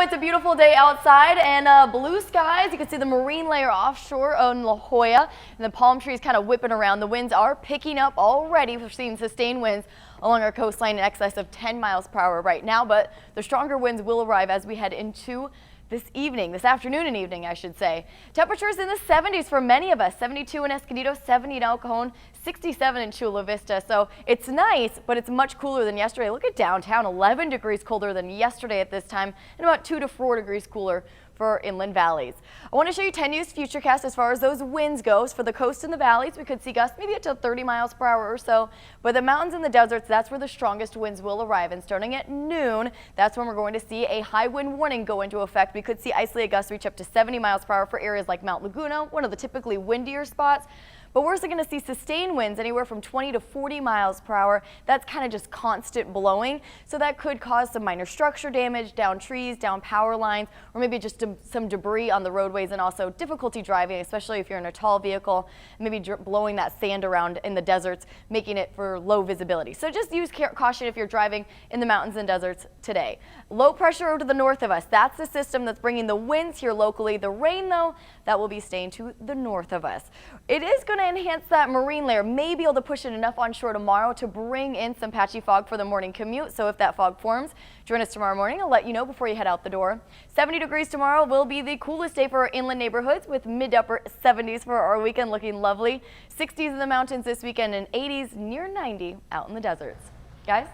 know it's a beautiful day outside and blue skies. You can see the marine layer offshore on La Jolla and the palm trees kind of whipping around. The winds are picking up already. We're seeing sustained winds along our coastline in excess of 10 miles per hour right now, but the stronger winds will arrive as we head into this afternoon and evening, I should say. Temperatures in the 70s for many of us. 72 in Escondido, 70 in El Cajon, 67 in Chula Vista. So it's nice, but it's much cooler than yesterday. Look at downtown, 11 degrees colder than yesterday at this time, and about 2 to 4 degrees cooler for inland valleys. I want to show you 10 News Futurecast as far as those winds goes. For the coast and the valleys, we could see gusts maybe up to 30 miles per hour or so. But the mountains and the deserts, that's where the strongest winds will arrive. And starting at noon, that's when we're going to see a high wind warning go into effect. We could see isolated gusts reach up to 70 miles per hour for areas like Mount Laguna, one of the typically windier spots. But we're also going to see sustained winds anywhere from 20 to 40 miles per hour. That's kind of just constant blowing. So that could cause some minor structure damage, down trees, down power lines, or maybe just some debris on the roadways, and also difficulty driving, especially if you're in a tall vehicle, maybe blowing that sand around in the deserts, making it for low visibility. So just use caution if you're driving in the mountains and deserts today. Low pressure over to the north of us. That's the system that's bringing the winds here locally. The rain, though, that will be staying to the north of us. It is going to enhance that marine layer, may be able to push it enough onshore tomorrow to bring in some patchy fog for the morning commute. So if that fog forms, join us tomorrow morning. I'll let you know before you head out the door. 70 degrees tomorrow will be the coolest day for our inland neighborhoods, with mid to upper 70s for our weekend looking lovely. 60s in the mountains this weekend and 80s near 90 out in the deserts. Guys?